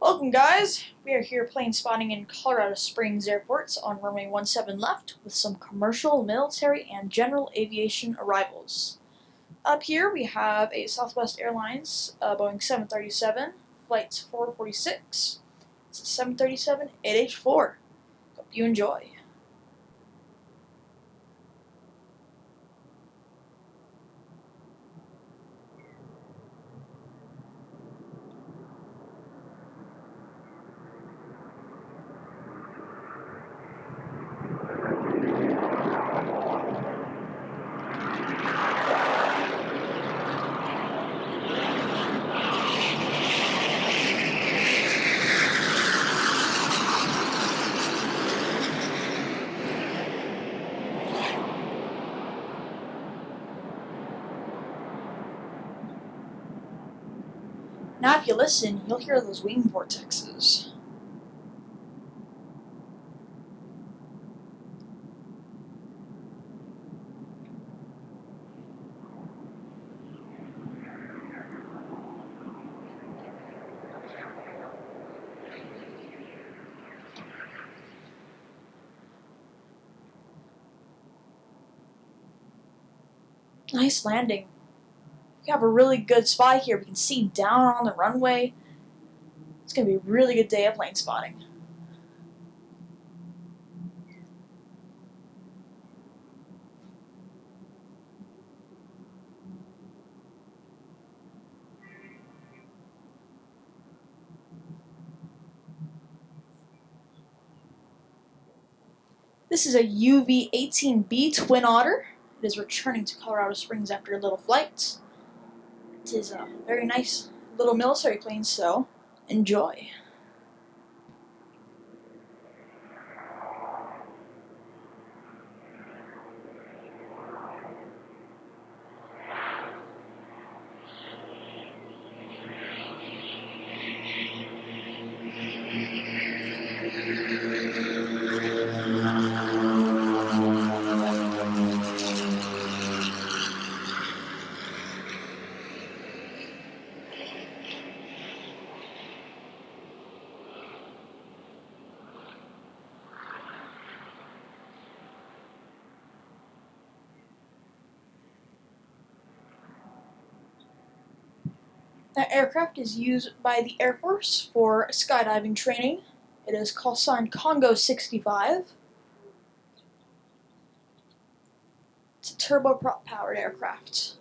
Welcome, guys! We are here plane spotting in Colorado Springs Airport on runway 17 left with some commercial, military, and general aviation arrivals. Up here we have a Southwest Airlines Boeing 737, flight 446. It's a 737 8H4. Hope you enjoy. Now if you listen, you'll hear those wing vortexes. Nice landing. We have a really good spot here. We can see down on the runway. It's going to be a really good day of plane spotting. This is a UV-18B Twin Otter. It is returning to Colorado Springs after a little flight. It is a very nice little military plane, so enjoy. That aircraft is used by the Air Force for skydiving training. It is call sign Congo 65. It's a turboprop powered aircraft.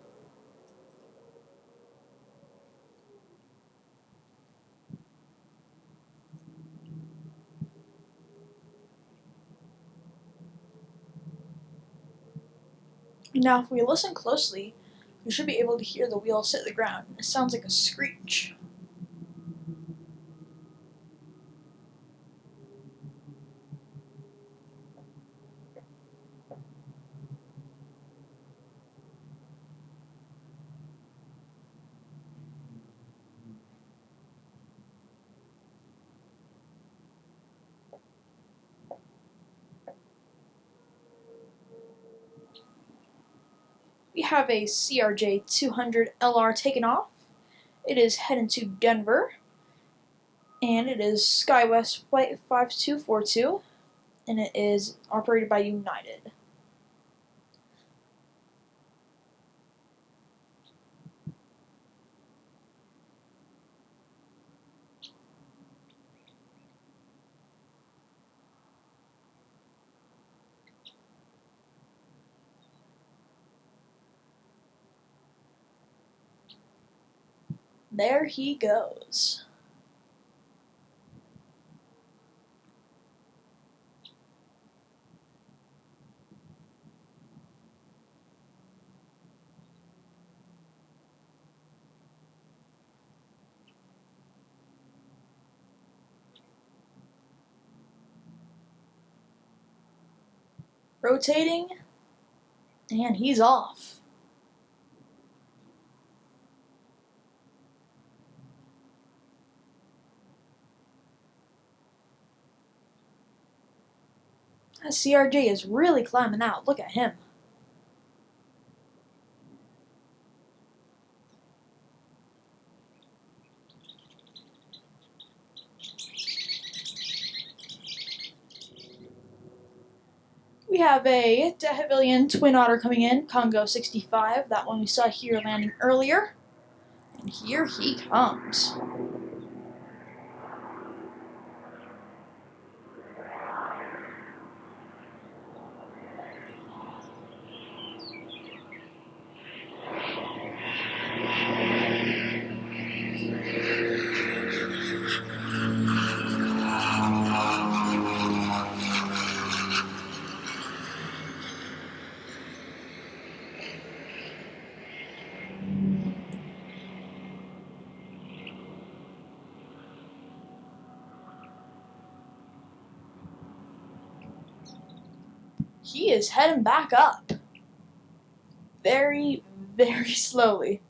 Now if we listen closely, you should be able to hear the wheels hit the ground. It sounds like a screech. We have a CRJ 200 LR taken off. It is heading to Denver, and it is SkyWest Flight 5242, and it is operated by United. There he goes. Rotating, and he's off. That CRJ is really climbing out. Look at him. have a de Havillion Twin Otter coming in, Congo 65, that one we saw here landing earlier. And here he comes. He is heading back up. Very, very slowly.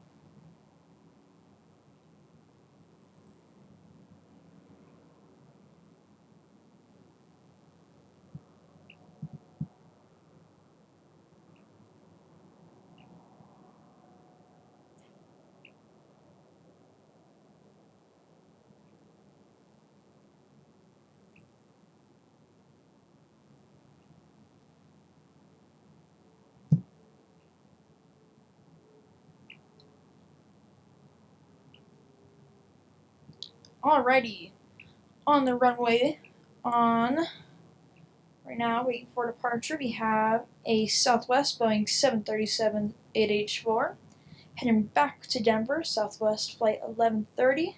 Alrighty, on the runway, right now, waiting for departure, we have a Southwest Boeing 737 8H4, heading back to Denver, Southwest Flight 1130.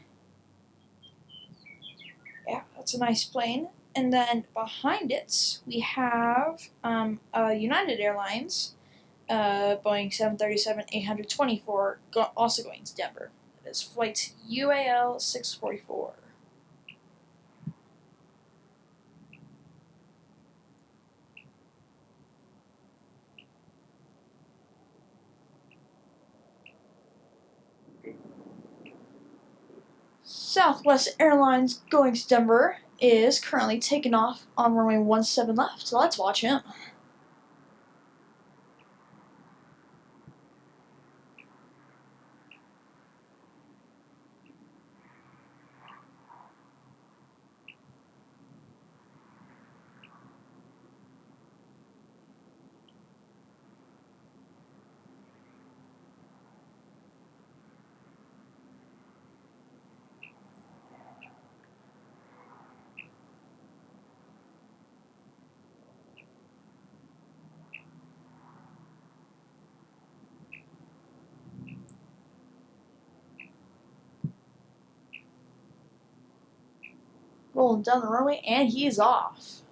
Yeah, that's a nice plane. And then behind it, we have United Airlines Boeing 737-824 also going to Denver. It is flight UAL 644. Southwest Airlines going to Denver is currently taking off on runway 17 left, so let's watch him. Rolling down the runway, and he's off.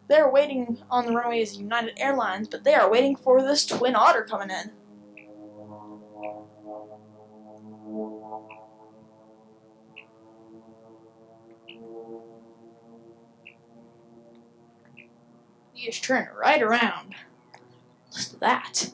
They're waiting on the runway as United Airlines, but they are waiting for this Twin Otter coming in. He is turning right around. Listen to that.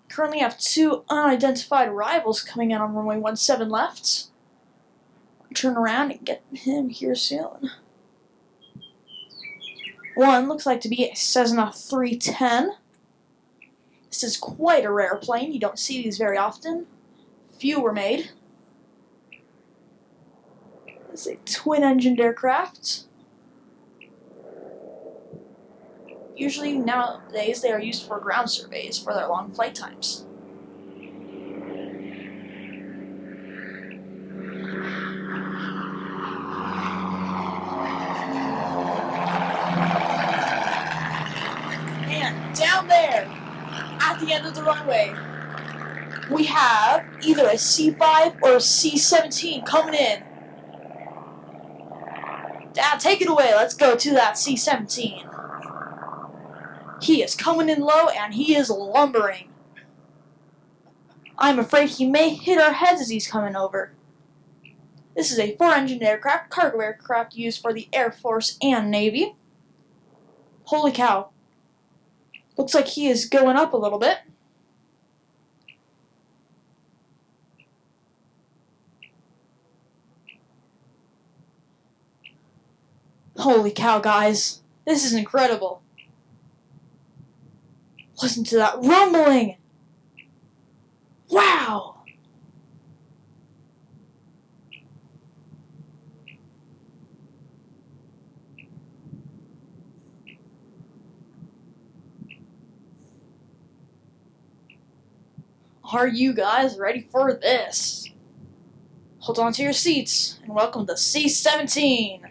Currently have two unidentified arrivals coming in on runway 17 left. Turn around and get him here soon. One looks like to be a Cessna 310. This is quite a rare plane. You don't see these very often. Few were made. It's a twin-engined aircraft. Usually nowadays they are used for ground surveys for their long flight times. And down there, at the end of the runway, we have either a C-5 or a C-17 coming in. Dad, take it away. Let's go to that C-17. He is coming in low and he is lumbering. I'm afraid he may hit our heads as he's coming over. This is a 4-engined aircraft, cargo aircraft used for the Air Force and Navy. Holy cow. Looks like he is going up a little bit. Holy cow, guys. This is incredible. Listen to that rumbling. Wow. Are you guys ready for this? Hold on to your seats and welcome to C-17.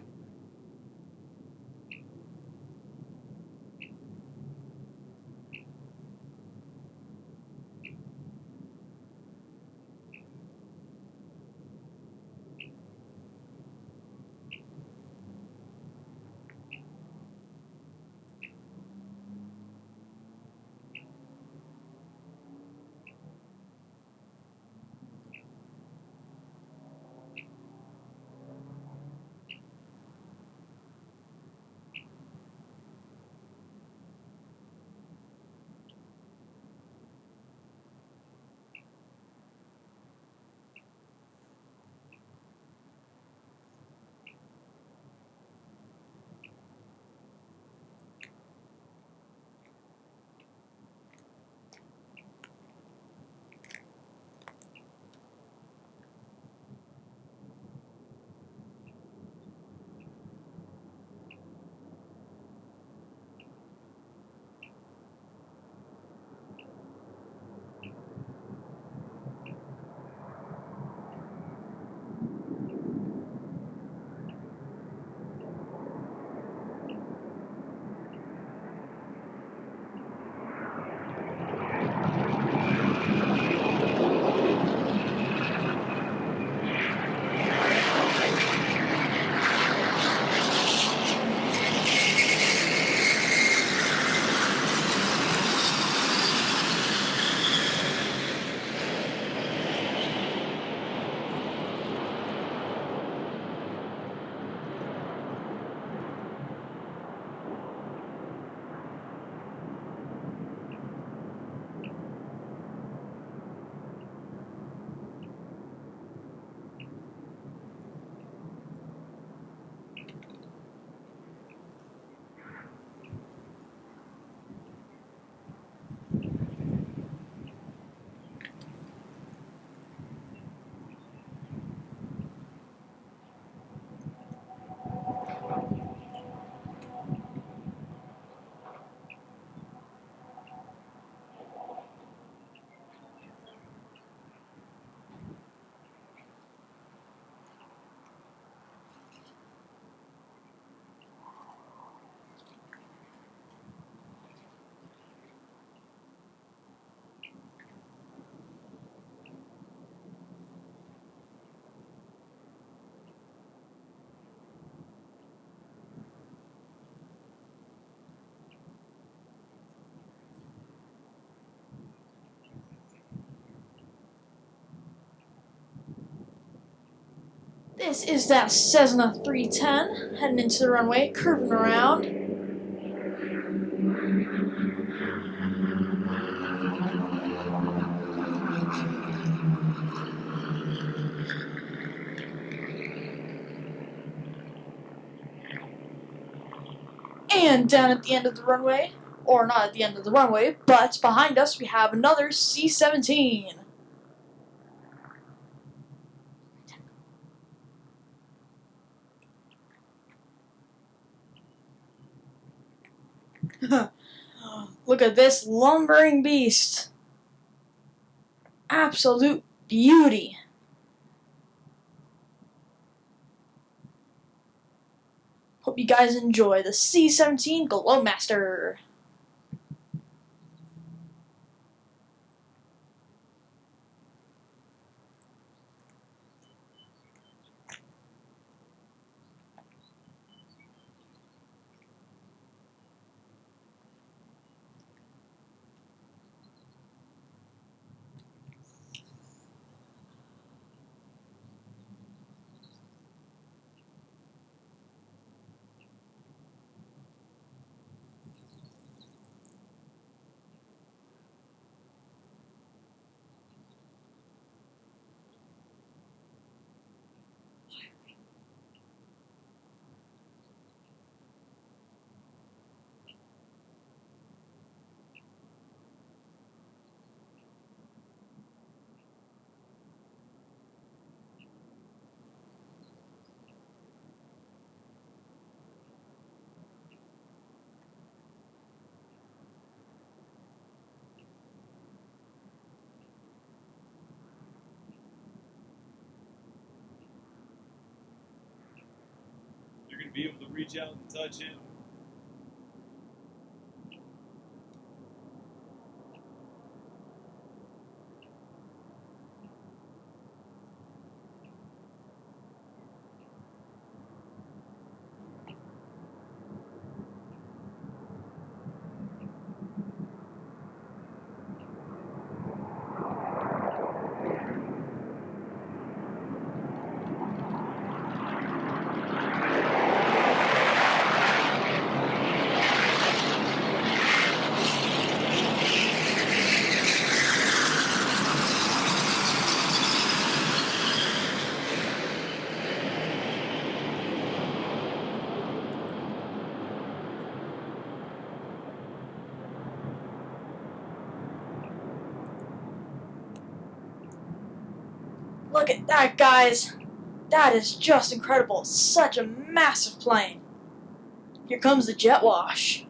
This is that Cessna 310 heading into the runway, curving around. And down at the end of the runway, or not at the end of the runway, but behind us we have another C-17. Look at this lumbering beast. Absolute beauty. Hope you guys enjoy the C-17 Glowmaster. You're going to be able to reach out and touch him. Look at that, guys. That is just incredible. Such a massive plane. Here comes the jet wash.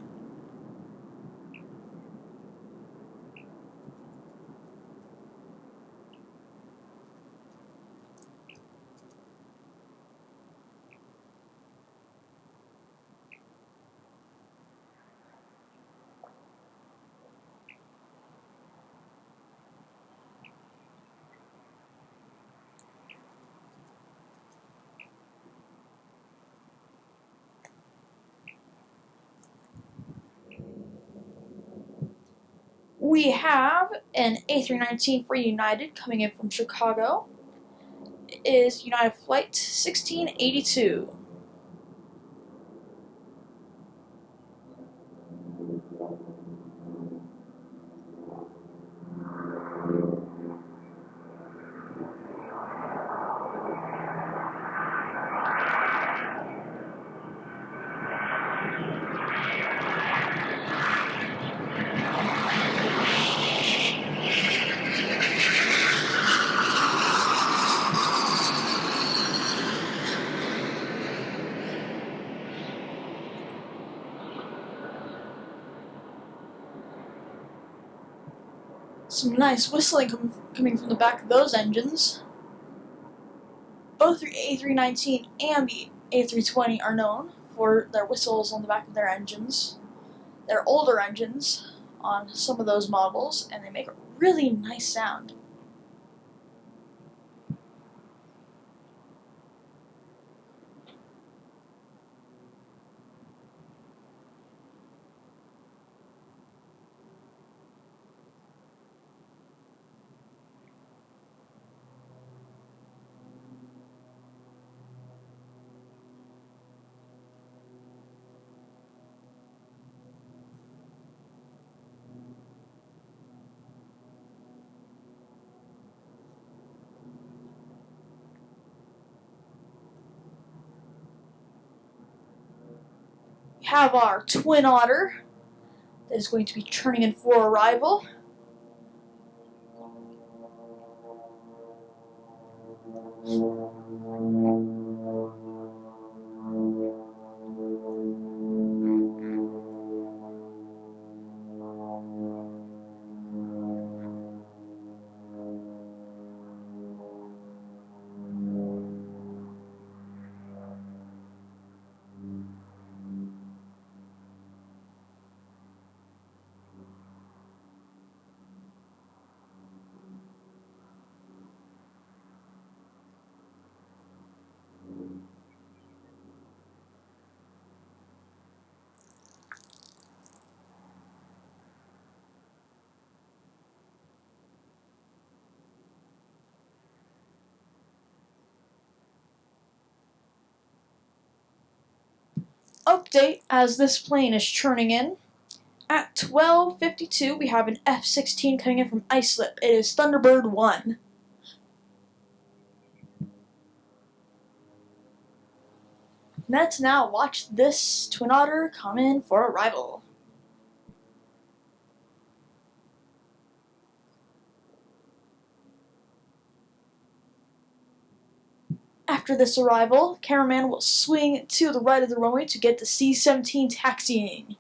We have an A319 for United coming in from Chicago. It is United Flight 1682. Some nice whistling coming from the back of those engines. Both the A319 and the A320 are known for their whistles on the back of their engines. They're older engines on some of those models, and they make a really nice sound. have our twin otter that is going to be turning in for arrival. Update as this plane is churning in. At 12:52, we have an F-16 coming in from Islip. It is Thunderbird 1. Let's now watch this twin otter come in for arrival. After this arrival, cameraman will swing to the right of the runway to get the C-17 taxiing.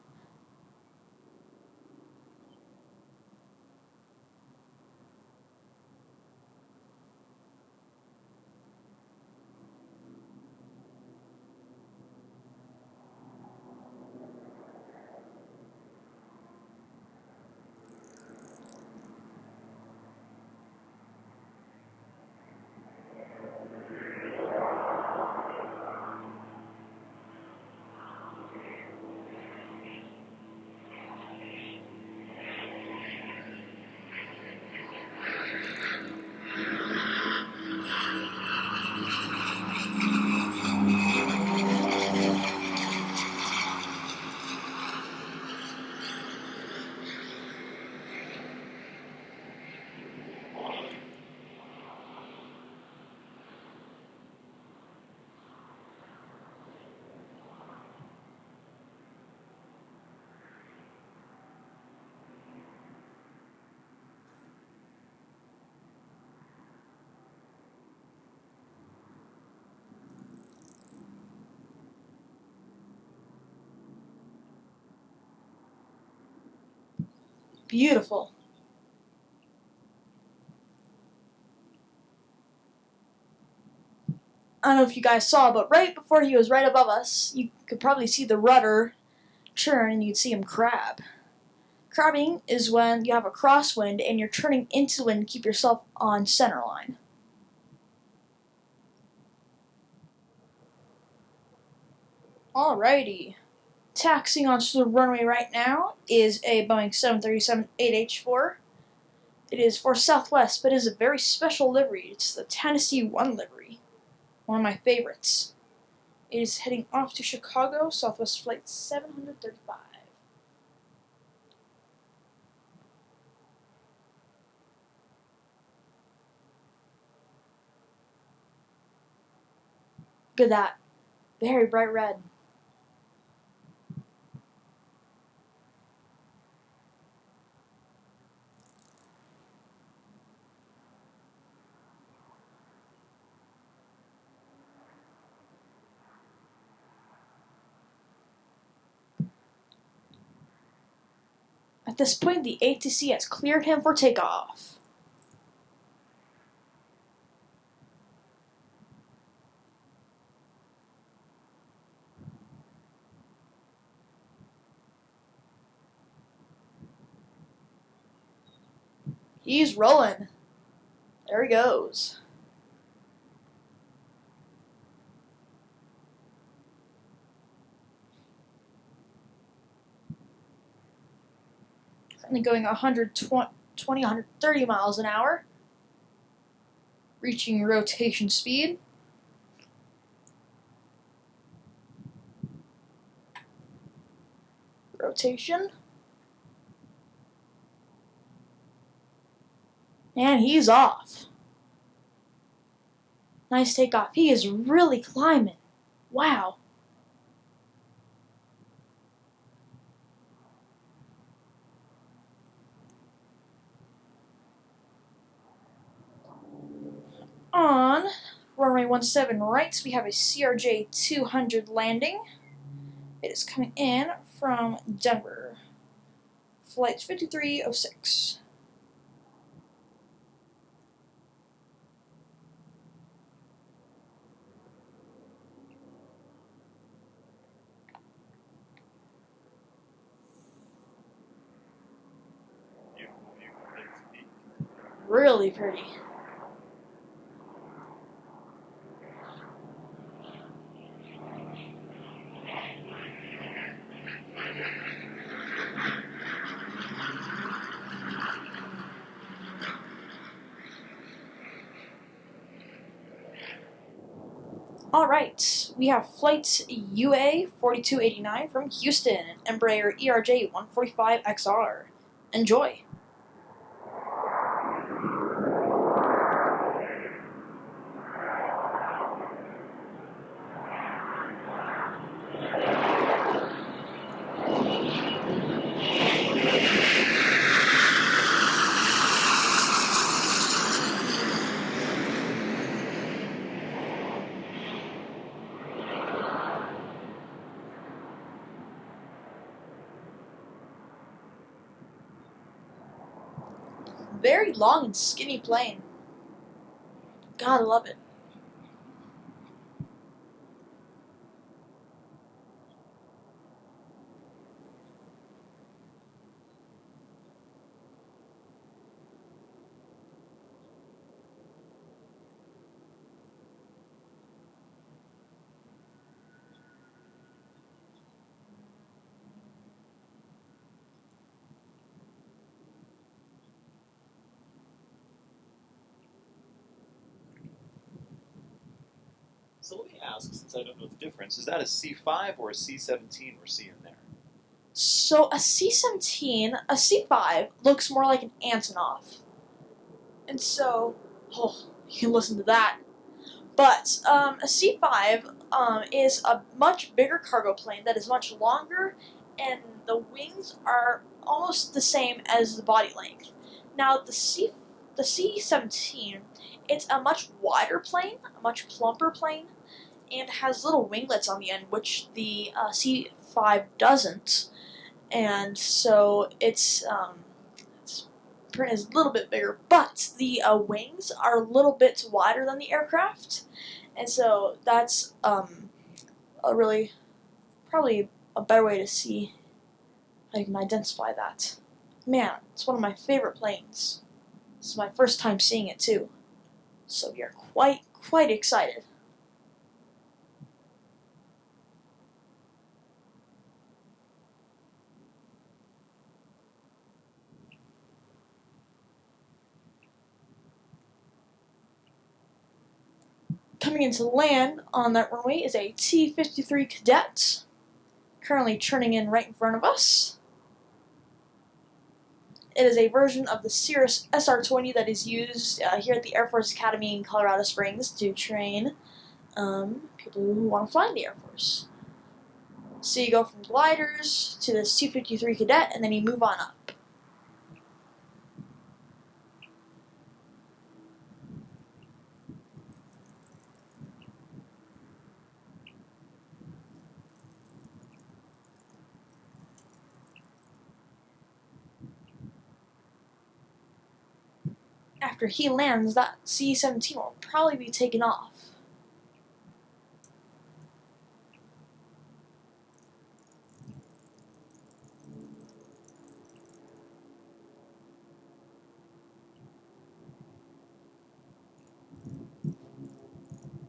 Beautiful. I don't know if you guys saw, but right before he was right above us, you could probably see the rudder churn and you'd see him crab. Crabbing is when you have a crosswind and you're turning into the wind to keep yourself on center line. Alrighty. Taxiing onto the runway right now is a Boeing 737-8H4. It is for Southwest, but it is a very special livery. It's the Tennessee 1 livery. One of my favorites. It is heading off to Chicago, Southwest Flight 735. Look at that. Very bright red. At this point, the ATC has cleared him for takeoff. He's rolling. There he goes. Currently going 120, 130 miles an hour. Reaching rotation speed. Rotation. And he's off. Nice takeoff. He is really climbing. Wow. Runway 17 right, we have a CRJ 200 landing. It is coming in from Denver. Flight 5306. Beautiful view from Dennis Peak. Really pretty. Alright, we have flight UA 4289 from Houston, Embraer ERJ 145XR. Enjoy! Very long and skinny plane. Gotta love it. So let me ask, since I don't know the difference, is that a C5 or a C-17 we're seeing there? So a C-17, a C-5 looks more like an Antonov. And so, you can listen to that. But a C-5 is a much bigger cargo plane that is much longer, and the wings are almost the same as the body length. Now the C-17, it's a much wider plane, a much plumper plane, and has little winglets on the end, which the C-5 doesn't. And so it's print is a little bit bigger, but the wings are a little bit wider than the aircraft, and so that's a really probably a better way to see how you can identify that. Man, it's one of my favorite planes. This is my first time seeing it too, so we are quite excited. Coming into land on that runway is a T-53 Cadet, currently churning in right in front of us. It is a version of the Cirrus SR-20 that is used here at the Air Force Academy in Colorado Springs to train people who want to fly in the Air Force. So you go from gliders to this T-53 Cadet, and then you move on up. After he lands, that C-17 will probably be taken off.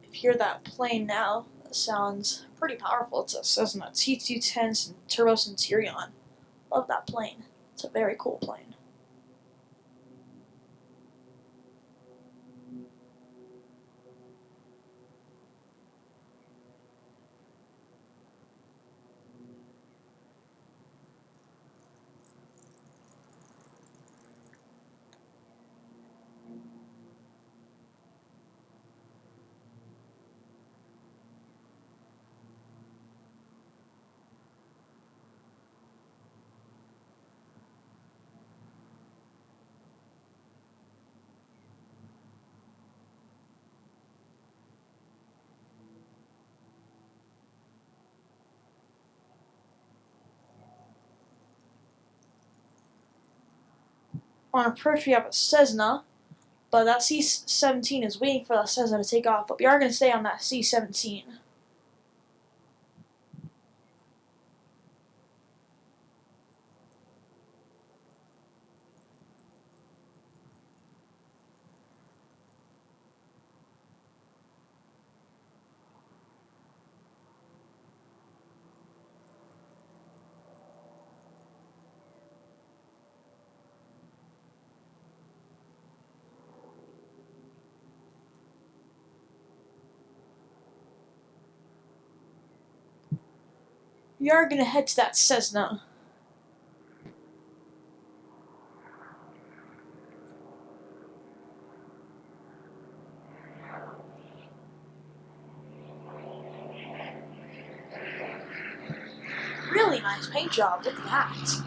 If you hear that plane now, that sounds pretty powerful. It's a Cessna T-210s and Turbo Centurion. Love that plane. It's a very cool plane. On approach, we have a Cessna, but that C-17 is waiting for that Cessna to take off, but we are going to stay on that C-17. We are going to head to that Cessna. Really nice paint job, look at that.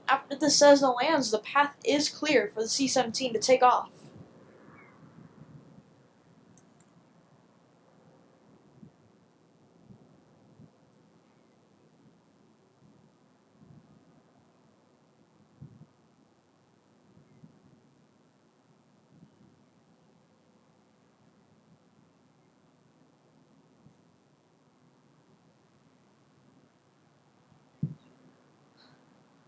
After the Cessna lands, the path is clear for the C-17 to take off.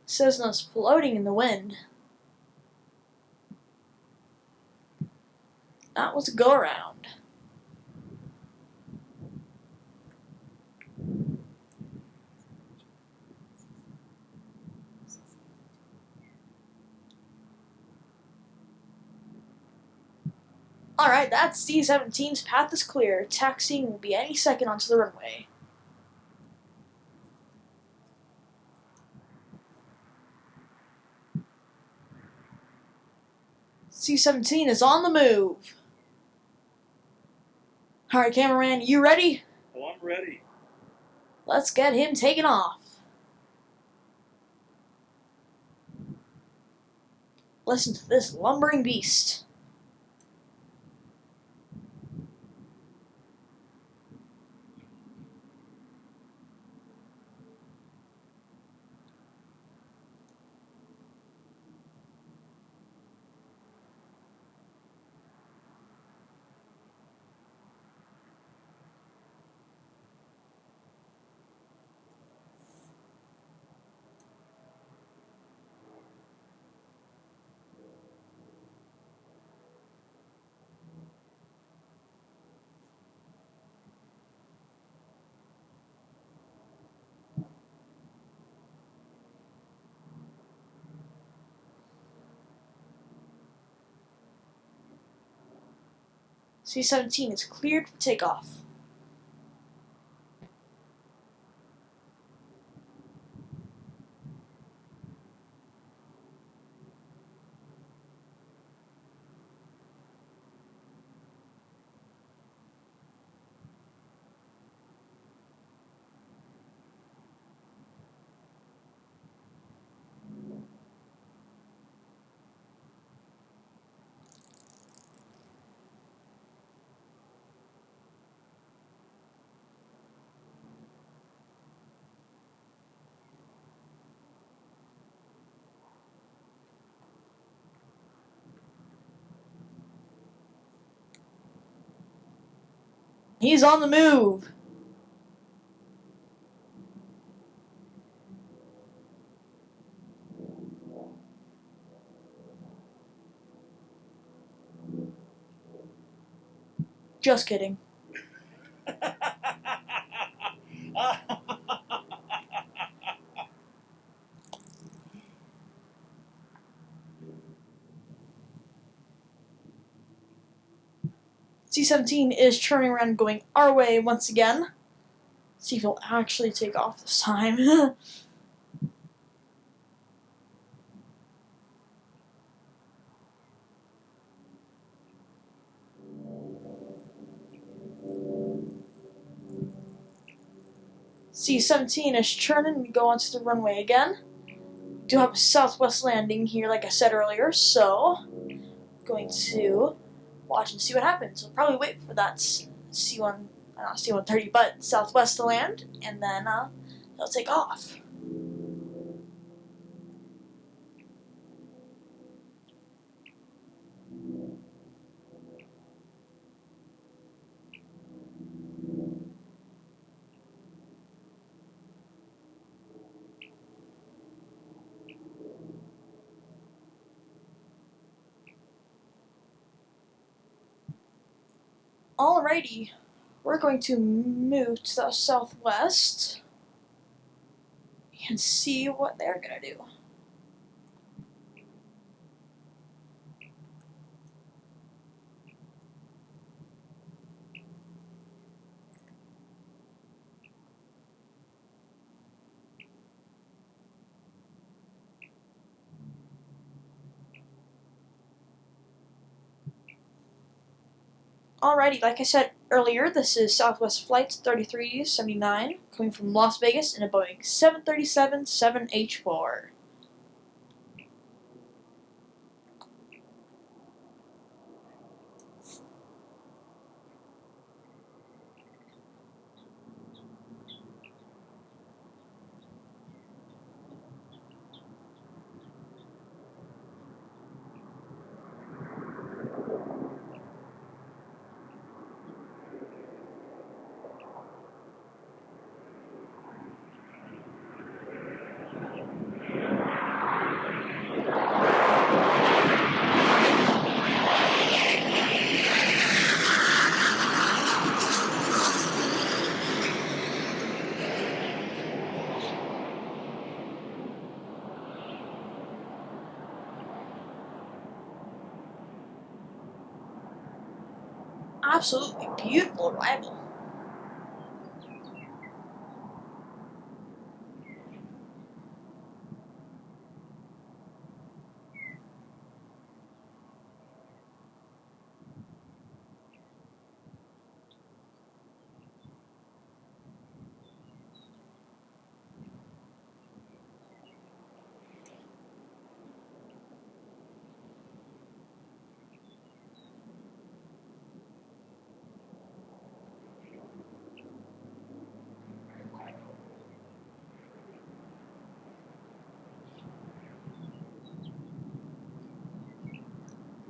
Cessna's floating in the wind. That was a go-around. Alright, that C-17's path is clear. Taxiing will be any second onto the runway. C-17 is on the move. Alright, cameraman, you ready? Oh, I'm ready. Let's get him taken off. Listen to this lumbering beast. C-17 is cleared for takeoff. He's on the move. Just kidding. C-17 is turning around going our way once again. See if he'll actually take off this time. C-17 is churning and go onto the runway again. We do have a southwest landing here, like I said earlier, so go going to watch and see what happens. We'll probably wait for that C-130, but Southwest to land, and then they'll take off. Alrighty, we're going to move to the southwest and see what they're gonna do. Alrighty, like I said earlier, this is Southwest Flight 3379 coming from Las Vegas in a Boeing 737-7H4. Absolutely beautiful arrival.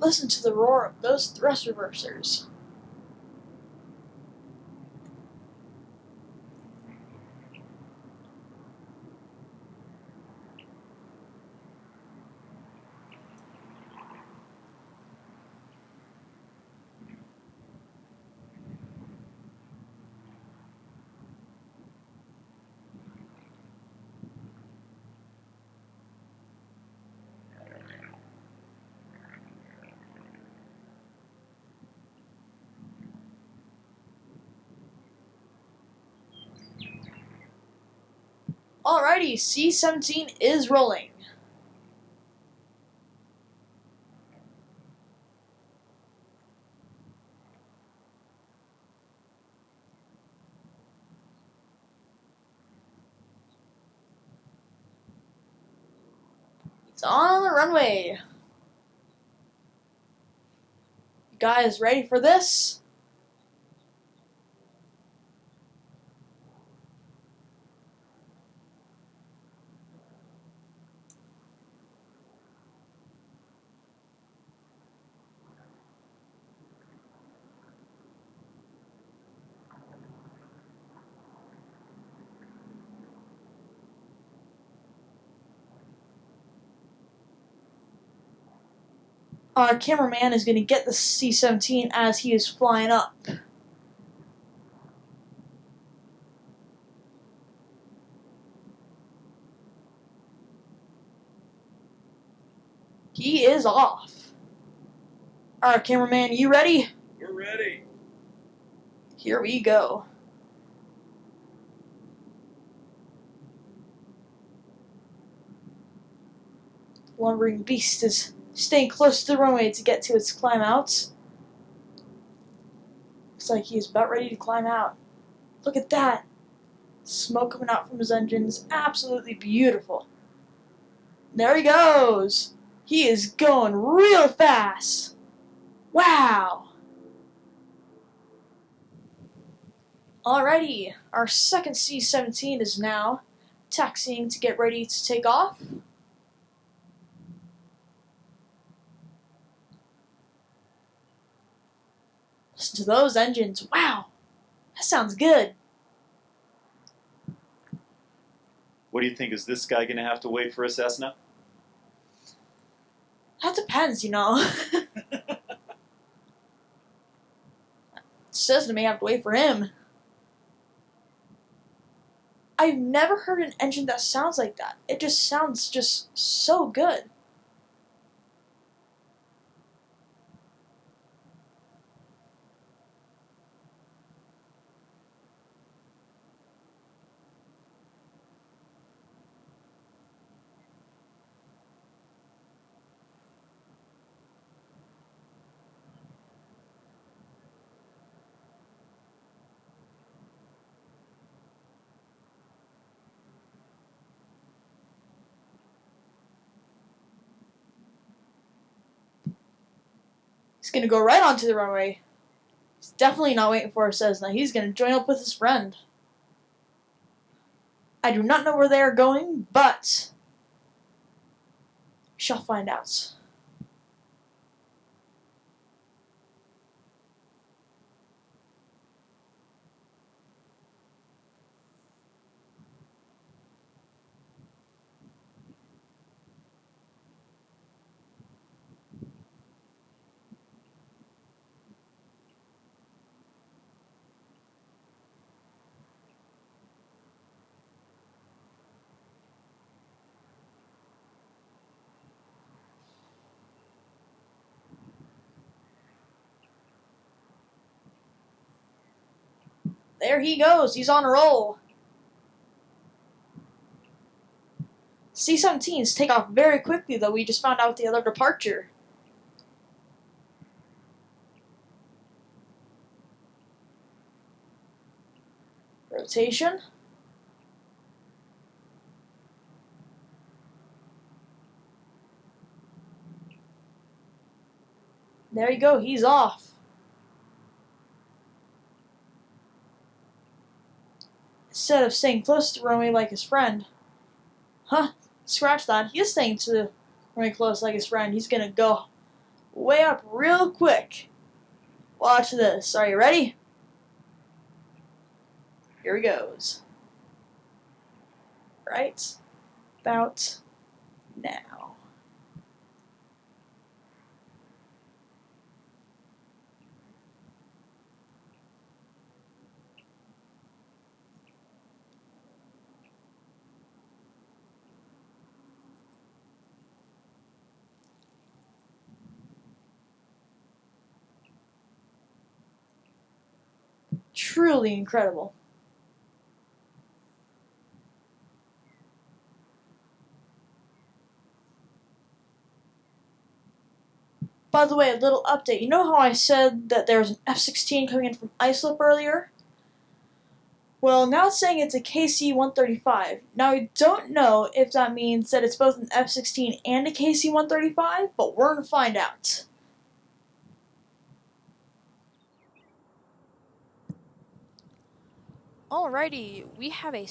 Listen to the roar of those thrust reversers. Alrighty, C-17 is rolling. It's on the runway. You guys ready for this? Our cameraman is going to get the C-17 as he is flying up. He is off. Alright, cameraman, you ready? We're ready. Here we go. Lumbering beast is staying close to the runway to get to its climb outs. Looks like he's about ready to climb out. Look at that. Smoke coming out from his engines. Absolutely beautiful. There he goes. He is going real fast. Wow! Alrighty, our second C-17 is now taxiing to get ready to take off. Listen to those engines. Wow! That sounds good. What do you think? Is this guy going to have to wait for a Cessna? That depends, you know. Cessna may have to wait for him. I've never heard an engine that sounds like that. It just sounds just so good. He's gonna go right onto the runway. He's definitely not waiting for a Cessna. He's gonna join up with his friend. I do not know where they are going, but we shall find out. There he goes. He's on a roll. C-17s take off very quickly, though. We just found out the other departure. Rotation. There you go. He's off. Instead of staying close to the runway like his friend. Huh, scratch that. He is staying to the runway close like his friend. He's gonna go way up real quick. Watch this. Are you ready? Here he goes. Right about now. Truly incredible. By the way, a little update. You know how I said that there was an F-16 coming in from Islip earlier? Well, now it's saying it's a KC-135. Now, I don't know if that means that it's both an F-16 and a KC-135, but we're going to find out. Alrighty, we have a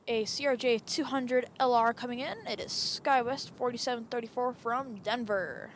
CRJ 200 LR coming in. It is SkyWest 4734 from Denver.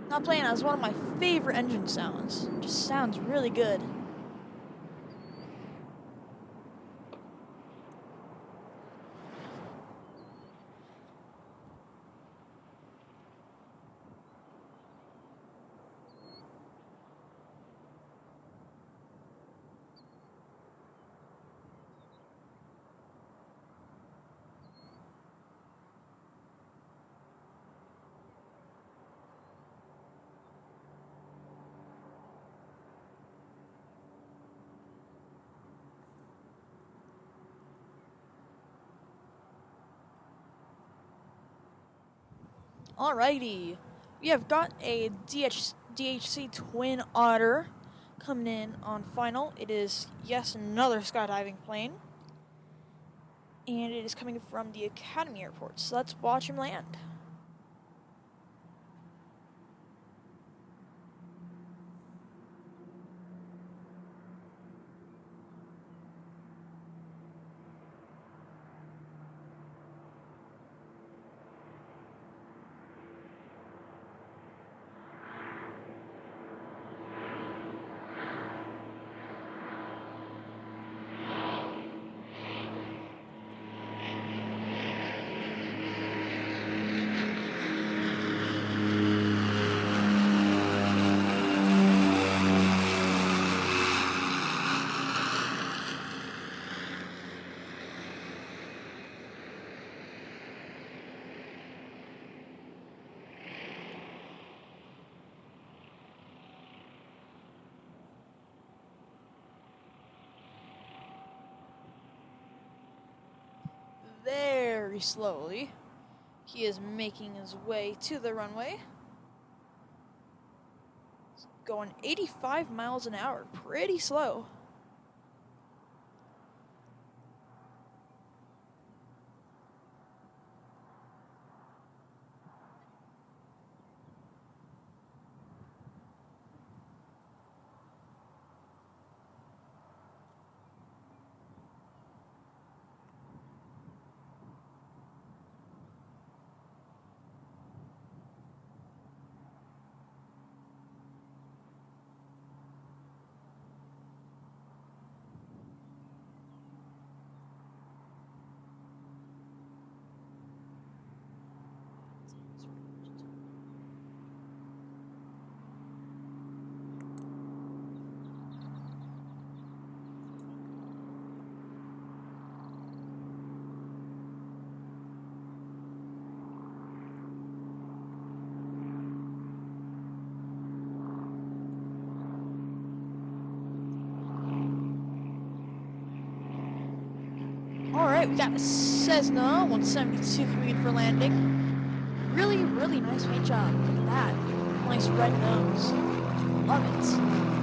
Not playing as one of my favorite engine sounds. It just sounds really good. Alrighty, we have got a DHC Twin Otter coming in on final. It is, yes, another skydiving plane, and it is coming from the Academy Airport, so let's watch him land. Very slowly, he is making his way to the runway. He's going 85 miles an hour, pretty slow. Alright, we got a Cessna 172 coming in for landing. Really nice paint job. Look at that. Nice red nose. Love it.